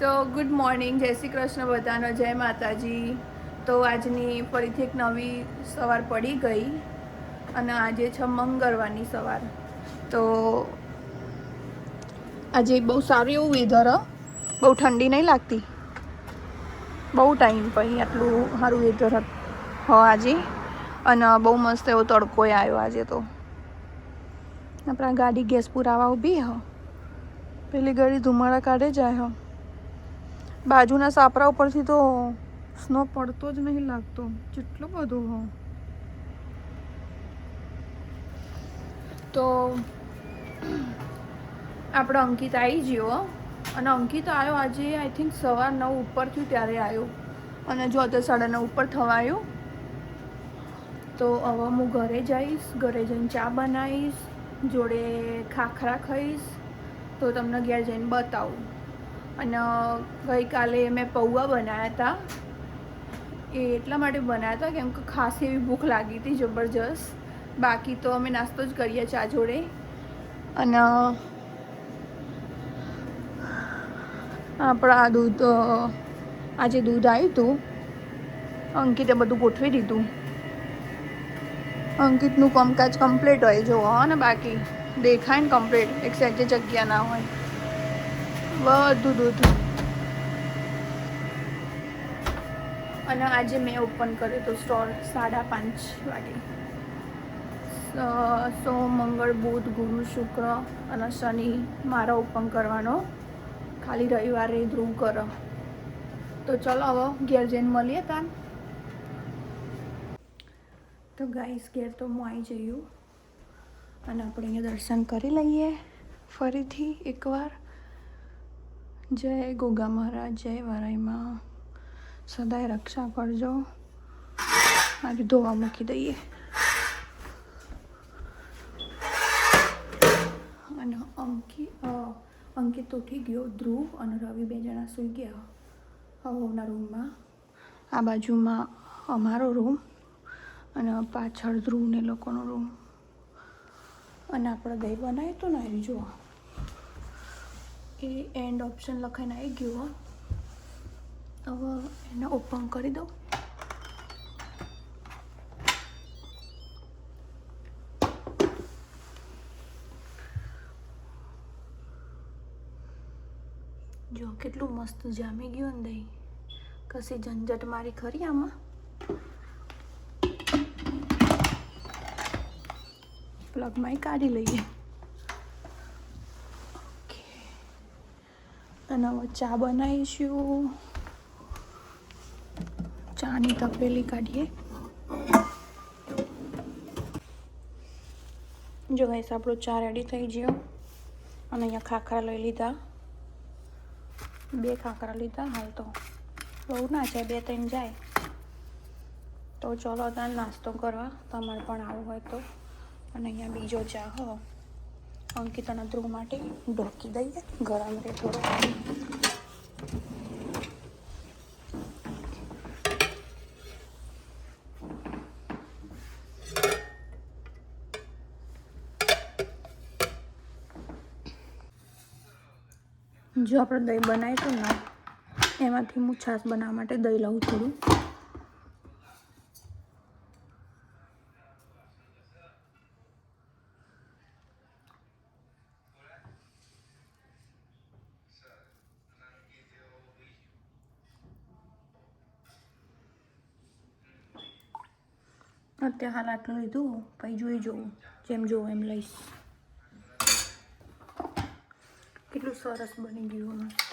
તો good morning, જય શ્રી કૃષ્ણ બધાનો, જય માતાજી. તો આજની ફરીથી એક નવી સવાર પડી ગઈ અને આજે છે મંગળવારની સવાર. તો આજે બહુ સારું એવું વેધર, બહુ ઠંડી નહીં લાગતી, બહુ ટાઈમ પછી આટલું સારું વેધર આજે. અને બહુ મસ્ત એવો તડકો આવ્યો આજે. તો આપણા ગાડી ગેસ પુરાવા ઊભી હ, પેલી ગાડી ધુમાડા કાઢે જાય હ. બાજુના સાપરા ઉપરથી તો સ્નો પડતો જ નહીં લાગતો, જેટલો બધો હો. તો આપણો અંકિત આવી ગયો અને અંકિત આવ્યો આજે આઈ થિંક સવાર 9 ઉપર થયું ત્યારે આવ્યો અને જો અત્યારે 9:30 ઉપર થવા આવ્યું. તો હવે હું ઘરે જઈશ, ઘરે જઈને ચા બનાવીશ, જોડે ખાખરા ખાઈશ, તો તમને ઘેર જઈને બતાવું. અને ગઈકાલે મેં પૌવા બનાવ્યા હતા, એ એટલા માટે બનાવ્યા હતા કેમ કે ખાસી એવી ભૂખ લાગી હતી જબરજસ્ત. બાકી તો અમે નાસ્તો જ કરીએ ચા જોડે. અને આપણા દૂધ આજે દૂધ આવ્યું હતું, અંકિતે બધું ગોઠવી દીધું. અંકિતનું કામકાજ કમ્પ્લીટ હોય જો ને, બાકી દેખાય ને કમ્પ્લીટ, એક સેજે જગ્યા ના હોય, બધું દૂધ. અને આજે મેં ઓપન કર્યો તો સ્ટોર 5:30 વાગે. સોમ, મંગળ, બુધ, ગુરુ, શુક્ર અને શનિ મારો ઓપન કરવાનો, ખાલી રવિવારે ધ્રુવ કરો. તો ચલો હવે ઘેર જઈને મળીએ તાન. તો ગાઈસ ઘેર તો હું આવી જયું અને આપણે અહીંયા દર્શન કરી લઈએ ફરીથી એકવાર. જય ગોગા મહારાજ, જય વારાઈમાં, સદાય રક્ષા કરજો. આજે ધોવા મૂકી દઈએ. અને અંકિત ઉઠી ગયો, ધ્રુવ અને રવિ 2 જણા સૂઈ ગયા હવના રૂમમાં. આ બાજુમાં અમારો રૂમ અને પાછળ ધ્રુવને લોકોનો રૂમ. અને આપણે દહીં બનાવ્યું હતું ને, એ જુઓ, એ એન્ડ ઓપ્શન લખાઈને આવી ગયું. હવે એને ઓપન કરી દઉં. જો કેટલું મસ્ત જામી ગયું ને દહીં, કશી ઝંઝટ મારી ખરી આમાં. પ્લગમાં કાઢી લઈએ. ઓકે, અને હવે ચા બનાવીશું. ચાની તપેલી કાઢીએ. જો ગાઈસ આપણો ચા રેડી થઈ ગયો. અને અહીંયા ખાખરા લઈ લીધા, 2 ખાખરા લીધા. હાલ તો બહુ ના જાય, 2-3 જાય. તો ચલો ત્યાં નાસ્તો કરવા, તમારે પણ આવવું હોય તો. અને અહીંયા બીજો ચા હો, અંકિત અને ધ્રુવ માટે ઢોકી દઈએ, ગરમ રહે થોડો. જો આપણે દહીં બનાવીશું ને, એમાંથી હું છાશ બનાવવા માટે દહીં લઉં થોડું. અત્યારે હાલ આટલું લીધું, પછી જોઈ જોઉં, જેમ જોઉં એમ લઈશ. કેટલું સરસ બની ગયું મસ્ત.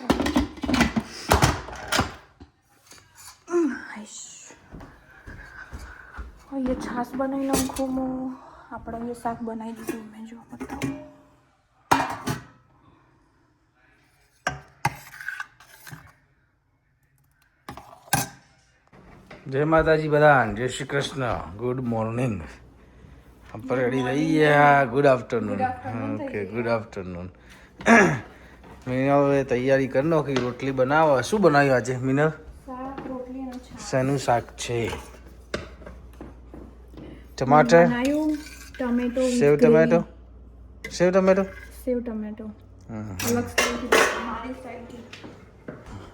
અહીંયા છાશ બનાવી નાખું હું. આપણે અહીંયા શાક બનાવી દીધું મેં, જો બતાવું. જય માતાજી બધા, જય શ્રી કૃષ્ણ, ગુડ મોર્નિંગ. આપણે રેડી થઈ ગયા. Good afternoon. Okay, good afternoon. Minal હવે તૈયારી કરી નાખી, રોટલી બનાવો. શું બનાવ્યું આજે મિનલ? શેનું શાક છે? ટમાટર, ટમેટો, સેવ ટમેટો, સેવ ટમેટો, સેવ ટમેટો. અલગ સ્ટાઈલથી, મારી સ્ટાઈલથી.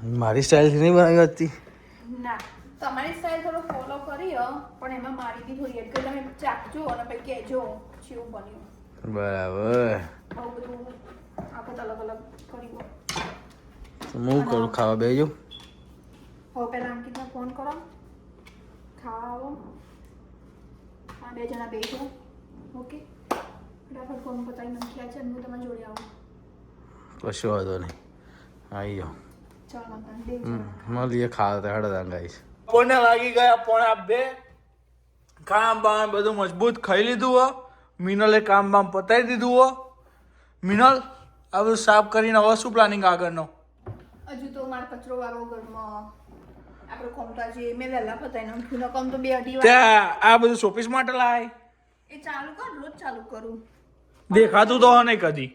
મારી સ્ટાઇલથી નહીં બનાવી હતી. ના તમારી સ્ટાઇલ થોડો ફોલો કરી પણ એમાં મારી બી થોડી એડ કરી. તમે ચાખજો અને પછી કહેજો કેવું બન્યું. બરાબર. બહુ બધું આખત અલગ અલગ કર્યું. હું કરું ખાવા બેજો. હવે પહેલાં અંકિતને ફોન કરો ખાવા આવો. આ 2 જણા બેસો. ઓકે ફટાફટ ફોન પતાવી નાખ્યા છે હું તમારી જોડે આવું. કશો વાંધો નહીં આવી જાઓ. ચાલો બે જણા મળીએ ખાવા હળદા ગાઈશ. પોને લાગી ગયા 1:30. કામ બામ બધું મજબૂત ખાઈ લીધું હો. મિનલે કામ બામ પતાવી દીધું હો. મિનલ આ બધું સાફ કરીને હવે શું પ્લાનિંગ આગળનો? હજુ તો મારો કચરો વાળો ઘરમાં આપણે કોમતા જે મેં વહેલા પતાવી નાખ્યું. નકમ તો 2-2 વાર ત્યાં આ બધું શોપીસ માટે લાય. એ ચાલુ કર. રોજ ચાલુ કરું. દેખાતું તો નહીં કદી.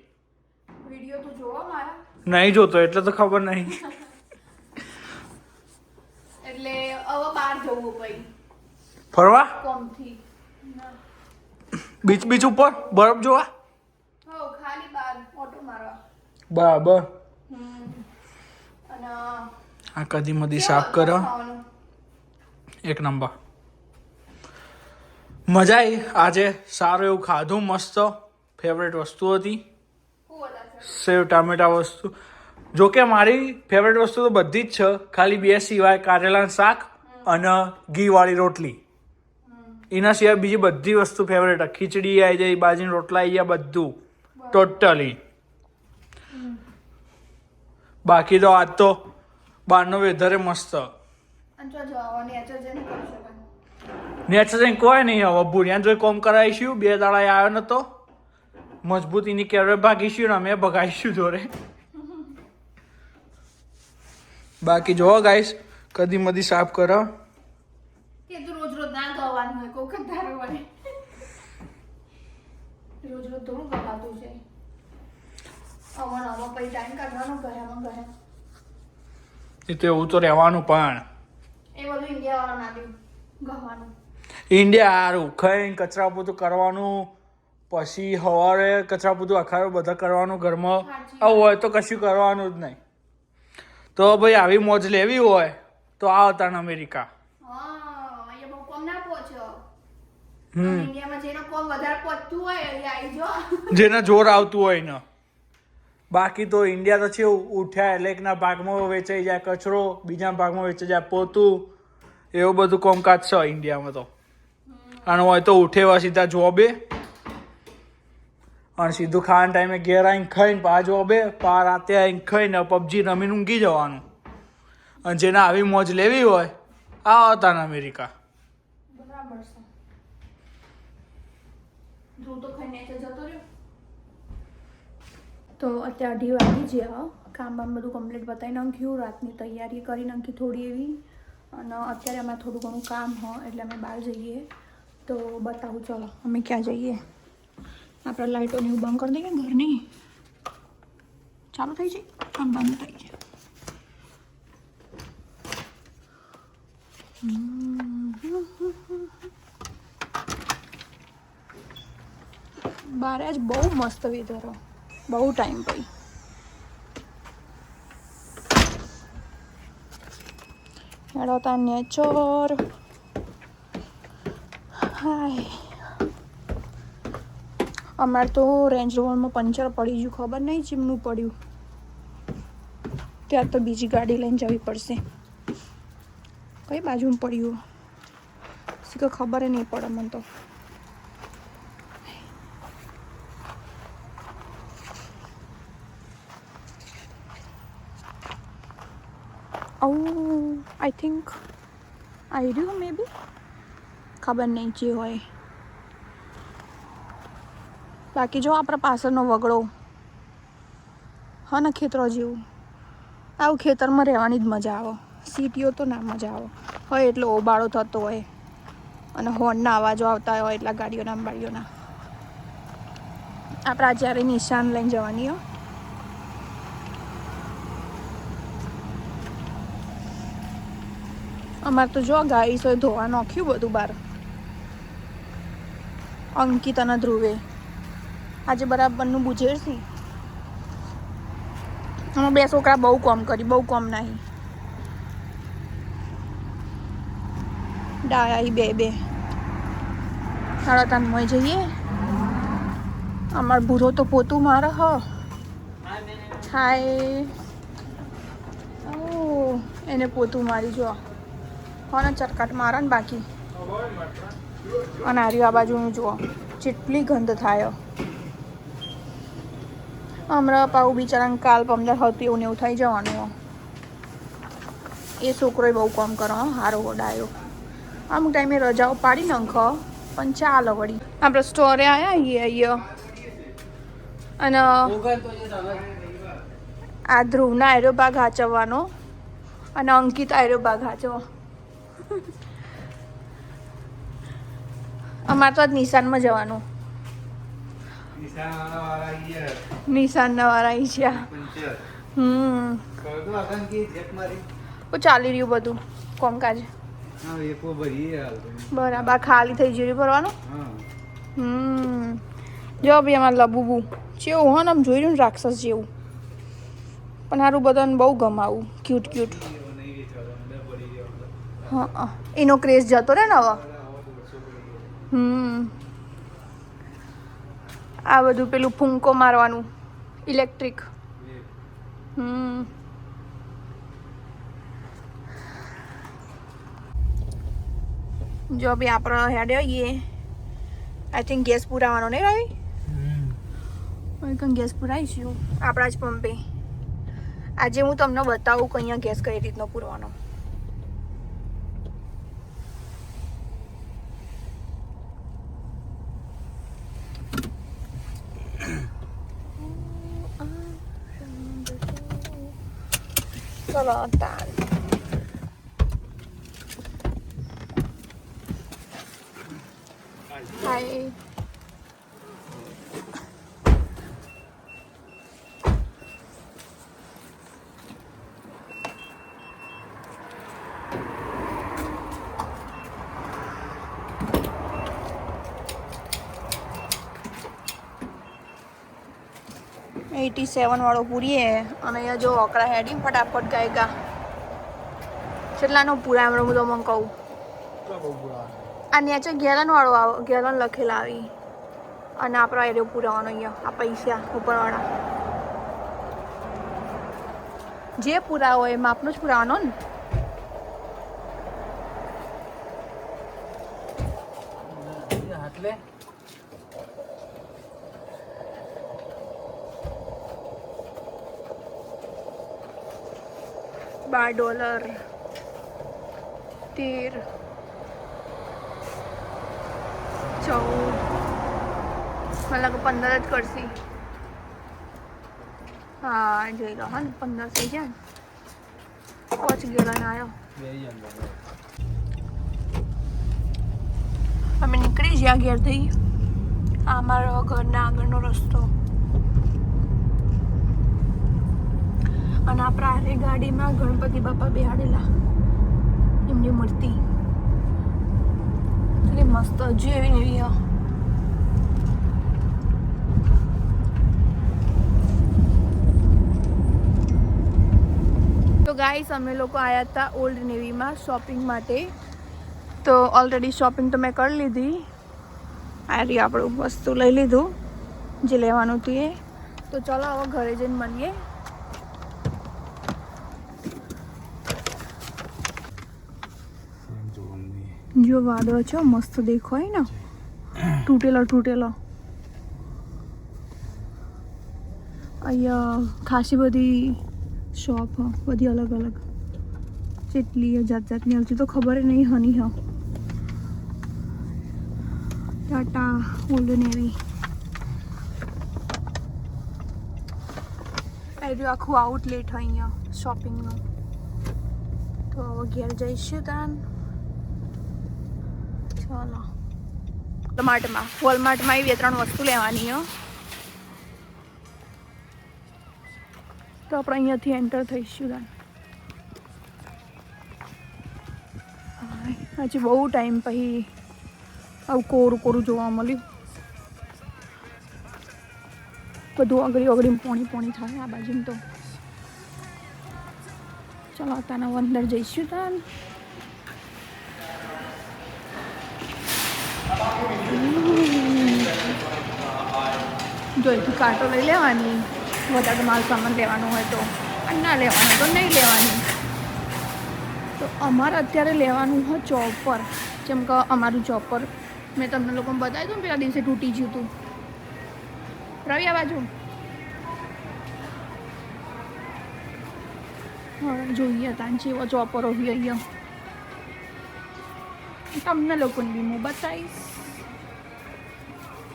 વિડીયો તો જોવા મારા. નહીં જોતો એટલે તો ખબર નહીં. એટલે હવે બહાર જવું ભાઈ ફરવા કોમથી. બીચ ઉપર બરફ જોવા. હો ખાલી બહાર ઓટો મારવા. બરાબર. અને આ કદી મદી સાફ કરો. ખાવાનું એક નંબર. મજા આવી આજે. સારું એવું ખાધું. મસ્ત ફેવરેટ વસ્તુ હતી શું વધારે સેવ ટામેટા વસ્તુ. જોકે મારી ફેવરેટ વસ્તુ તો બધી જ છે, ખાલી 2 સિવાય કારેલાનું શાક અને ઘીવાળી રોટલી. એના સિવાય બીજી બધી વસ્તુ ફેવરેટ. ખીચડી આવી જાય, બાજરીના રોટલા આવી ગયા, બધું ટોટલી. બાકી તો આજ તો બહારનો વેધર મસ્ત. અને જો જવા નેચર જઈને કરી શકાય. નેચર કોઈ નહીં. હવે ભૂરિયાને જોઈ કોમ કરાવીશું. 2 દાડા આવ્યો નતો. મજબૂતીની કેરે ભાગીશું ને અમે ભગાઈશું જોડે. બાકી જોવો ગાઈસ કદી મદી સાફ કરો. તે તો રોજ રોજ ના ગવાનું હોય. કોક જ ધારો વળે. રોજ રોજ થોડું ગવાતું છે. આમાં પછી ટાઈમ કાઢવાનો ઘરમાં ઘરે. એ તો એવું તો રહેવાનું. પણ એ બધું ઇન્ડિયા વાળા ના દઉં ગવાનું. ઇન્ડિયા સારું ખાઈને કચરા પોતું કરવાનું. પછી સવારે કચરા પોતું આખા બધા કરવાનું ઘરમાં. આવું હોય તો કશું કરવાનું જ નહીં. તો ભાઈ આવી મોજ લેવી હોય તો આવતા ને અમેરિકા. અહીંયા બહુ કોમ ના પહોંચો. ઇન્ડિયામાં જેનો કોમ વધારે પહોંચતું હોય એ આવી જો. જેને જોર આવતું હોય ને. બાકી તો ઇન્ડિયા તો છે ઉઠ્યા એટલે એકના ભાગમાં વેચાઈ જાય કચરો, બીજા ભાગમાં વેચાઈ જાય પોતું. એવું બધું કોમકાજ છે ઇન્ડિયામાં તો. અને હોય તો ઉઠેવા સીધા જોબે અને સીધું ખાવાના ટાઈમે ઘેર આવીને ખાઈને પા જોબે, પા રાતે આવીને ખાઈને પબજી રમીને ઊંઘી જવાનું. અને જેને આવી મોજ લેવી હોય આવતા ને અમેરિકા. બરાબર છે. જો તો ખાઈને જતો રહ્યો. તો અત્યારે 2 વાગી ગયા. કામ બામ બધું કમ્પ્લીટ બતાવી નાખ્યું. રાતની તૈયારી કરી નાખી થોડી એવી. અને અત્યારે અમારે થોડું ઘણું કામ હોય એટલે અમે બહાર જઈએ. તો બતાવું ચાલો અમે ક્યાં જઈએ. આપણે લાઇટોને એવું બંધ કરી દઈએ ઘરની. ચાલુ થઈ જાય આમ બંધ થઈ જાય. બારે જ બહુ મસ્ત વેધર. બહુ ટાઈમ પછી હેડોતા નેચર. હાય અમારે તો રેન્જ રોવરમાં પંચર પડી ગયું. ખબર નહીં ચીમનું પડ્યું. ત્યાં તો બીજી ગાડી લઈને જવી પડશે. કઈ બાજુમાં પડ્યું કે ખબર નહીં પડે મને તો. આઈ થિંક આવી રહ્યું મે બી. ખબર નહીં જે હોય. બાકી જો આપણા પાછળનો વગડો હા ને ખેતરો જેવું. આવું ખેતરમાં રહેવાની જ મજા આવે. સિટીઓ તો ના મજા આવે હોય. એટલો ઓબાળો થતો હોય અને હોર્નના અવાજો આવતા હોય એટલા ગાડીઓના બાડીઓના. આપણે જ્યારે નિશાન લઈને જવાની હો. અમારે તો જો ગાઈસો ધોવા નાખ્યું બધું બહાર. અંકિત અને ધ્રુવે આજે બરાબરનું બુજેર છે. અમે 2 છોકરા બહુ કોમ કરી. બહુ કોમ નહીં. ડાયા બે સાડા ત્રણમાં જઈએ. અમાર ભૂરો તો પોતું મારે હ. હાય. ઓ એને પોતું મારી જો કોને ચટકાટ મારે ને બાકી. અને આર્યું આ બાજુનું જુઓ જેટલી ગંધ થાય. હમણાં પાવું બિચારાને કાલ પમદાર હતું એવું ને એવું થઈ જવાનું. એ છોકરોએ બહુ કામ કરો હારો ડાયો. અમુક ટાઈમે રજાઓ પાડી નાખો પણ ચાલો વળી. આપણે સ્ટોરે આવ્યા અહીંયા અને આ ધ્રુવના આયરો ભાગ હાચવવાનો અને અંકિત આયરો ભાગ હાચવો. અમારે તો આજ નિશાનમાં જવાનું. નિશાનના વાળા આવી ગયા. ચાલી રહ્યું બધું કોમકાજ. બરાબર ખાલી થઈ ગયું ભરવાનું. જો ભાઈ અમારે લબુબુ જેવું હોય ને આમ જોઈ રહ્યું ને રાક્ષસ જેવું પણ સારું બધાને બહુ ગમાવું ક્યુટ. હા એનો ક્રેઝ જતો રહે ને હવે. આ બધું પેલું ફૂંકો મારવાનું ઇલેક્ટ્રિક. જો બી આપણે હેડે આવીએ. આઈ થિંક ગેસ પુરાવાનો નહીં રહી. ગેસ પુરાવીશું આપણા જ પંપે. આજે હું તમને બતાવું કે અહીંયા ગેસ કઈ રીતનો પૂરવાનો. ચલો તાર હાય. $87 વાળો પૂરીએ અને અહીંયા જો ઓકળા હેડી ફટાફટ ગાયગા. કેટલાનો પૂરા હમણાં હું તો મને કહું. આ નેચે ગેલન વાળો ગેલન લખેલા આવી અને આપણો એરિયો પૂરાવાનો અહીંયા આ પૈસા ઉપરવાળા જે પૂરા હોય એમાં આપનો જ પુરાવાનો ને. $12 13 14 મને લાગે 15 જ કરશી. હા જોઈ લો હા ને 15 થઈ જાય ને. 5 ગેલન આવ્યો. અમે નીકળી ગયા ઘેરથી. આ અમારા ઘરના આગળનો રસ્તો અને આપણા હારે ગાડીમાં ગણપતિ બાપા બેહાડેલા એમની મૂર્તિ એટલે મસ્ત હજુ એવી ને એવી. તો ગાઈસ અમે લોકો આવ્યા હતા ઓલ્ડ નેવીમાં શોપિંગ માટે. તો ઓલરેડી શોપિંગ તો મેં કરી લીધી. આ રહી આપણું વસ્તુ લઈ લીધું જે લેવાનું હતું એ. તો ચલો હવે ઘરે જઈને મળીએ. જો વાદળો છે મસ્ત દેખાય ને તૂટેલો. અહીંયા ખાસી બધી શોપ બધી અલગ અલગ જેટલી જાતની આવતી તો ખબર નહીં હની હા. ટાટા ઓલ્ડ નેવી આવ્યું આખું આઉટલેટ અહીંયા શોપિંગનું. તો ઘેર જઈશું તાન. ચાલો વોલમાર્ટમાં 2-3 વસ્તુ લેવાની હો. તો આપણે અહીંયાથી એન્ટર થઈશું તાન. હજી બહુ ટાઈમ પછી આવું કોરું જોવા મળ્યું. બધું અગડી પોણી થાય આ બાજુ તો. ચલો તાના અંદર જઈશું તાન. જો અહીંથી કાંટો લઈ લેવાની, વધારે માલ સામાન લેવાનો હોય તો, અને ના લેવાનો તો નહીં લેવાની. તો અમારે અત્યારે લેવાનું હોય ચોપર. જેમ કે અમારું ચોપર મેં તમને લોકોને બતાવ્યું હતું ને પેલા દિવસે તૂટી ગયું હતું. રવિ આ બાજુ હા જોઈએ ત્યાં જેવો ચોપરો બી અહીંયા તમને લોકોને બી હું બતાવીશ.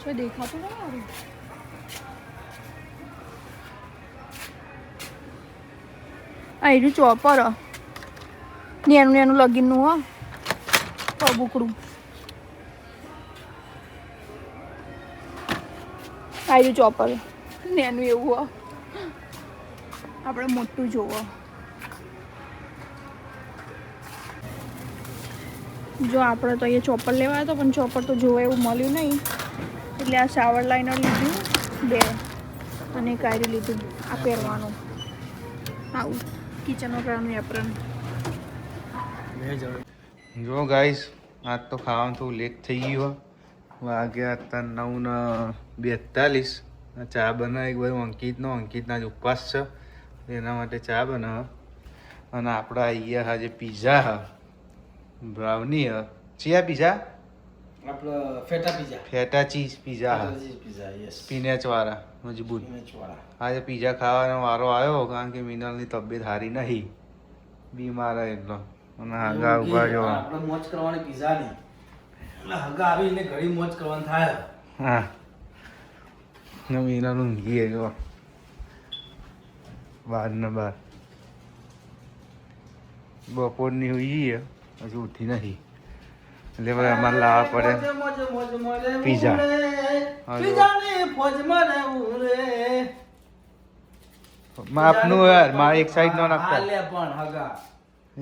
જો દેખાતું નહીં મારું. આ એનું ચોપર નેનું નેનું લગીનનું હો પબુકડું. આયુ ચોપર નેનું એવું હો, આપણે મોટું જોવો. જો આપણે તો અહીંયા ચોપર લેવા હતો પણ ચોપર તો જોવા એવું મળ્યું નહીં, એટલે આ શાવર લાઈનર લીધું 2 અને કાઢી લીધું આ પહેરવાનું. આવું કિચન વપરાનું એપ્રન. જો ગાઈસ આજ તો ખાવાનું થોડું લેટ થઈ ગયું. વાગ્યા હતા 9:42. ચા બનાવી બધું અંકિતના જ ઉપવાસ છે એના માટે ચા બનાવે. અને આપણે અહીંયા આજે પીઝા હ બ્રાઉની હ ચિયા પીઝા આપણો ફેટા પીઝા, ફેટા ચીઝ પીઝા હ પીઝા યસ, સ્પિનેચ વાળા મજબૂત. વાળા. આજે પીઝા ખાવાનો વારો આવ્યો કારણ કે મિનલની તબિયત સારી નહીં, બીમાર હે એટલો. અને આગા ઉભા જો આપણે મોજ કરવાની પીઝા નહીં, એટલે હગા આવીને ઘડી મોજ કરવાનું થાય. હા મિનલ ઊંઘી જો 12 બપોરની હોઈ હજુ ઉઠી નહીં, એટલે ભાઈ અમારે લાવવા પડે પીઝા. પીઝાની ફોજમાં રહેવું રે. માપનું યાર મારે એક સાઈડ નો નાખતા, હાલે પણ હગા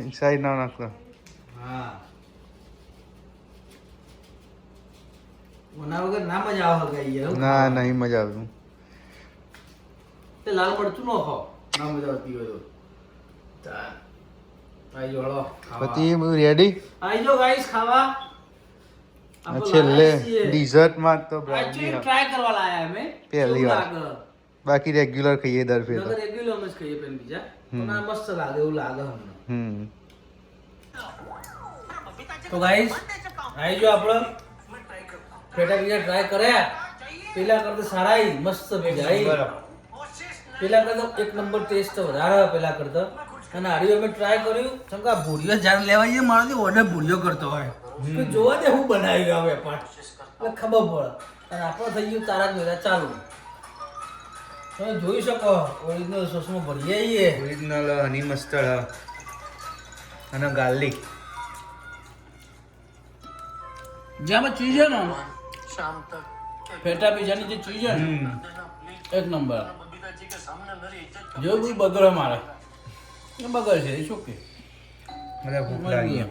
એક સાઈડ નો નાખતા. હા ઓના વગર ના મજા આવે હગા યાર. ના નહીં મજા આવતું. તે લાલ મરચું નો ખાઓ, ના મજા આવતી હોય તો. આઈ જો હળો પછી રેડી. આઈ જો ગાઈસ ખાવા. છેલ્લે ડીઝર્ટમાં તો બ્રાઉની એકચ્યુઅલી ટ્રાય કરવા લાયા અમે પહેલી વાર. બાકી રેગ્યુલર ખાઈએ દર ફેર. નગર રેગ્યુલર મસ્ત ખાઈએ પેન પીઝા, પણ આ મસ્ત લાગે એવું લાગે અમને. તો ગાઈસ આઈ જો આપણો પેટા પીઝા ટ્રાય કર્યા. પેલા કરતા સારા ઈ મસ્ત પીઝા ઈ. પેલા કરતા એક નંબર ટેસ્ટ વધારે પેલા કરતા. અને આડી અમે ટ્રાય કર્યું ચમકા ભૂરિયો જાણ લેવા જઈએ મારાથી ઓર્ડર ભૂરિયો કરતો હોય કે જોવા દે હું બનાવી ગયો વેપાર એટલે ખબર પડે. અને આપણો થઈ ગયું તારા જ મેળા ચાલુ. તમે જોઈ શકો ઓરિજિનલ સોસમાં ભરીએ આવીએ. ઓરિજિનલ હની મસ્ટર્ડ અને ગાર્લિક. જેમાં ચીઝ છે ને ફેટા પીઝાની જે ચીઝ છે ને એક નંબર. જો કોઈ બગડે મારે બગડ છે એ શું કે મને ભૂખ લાગી.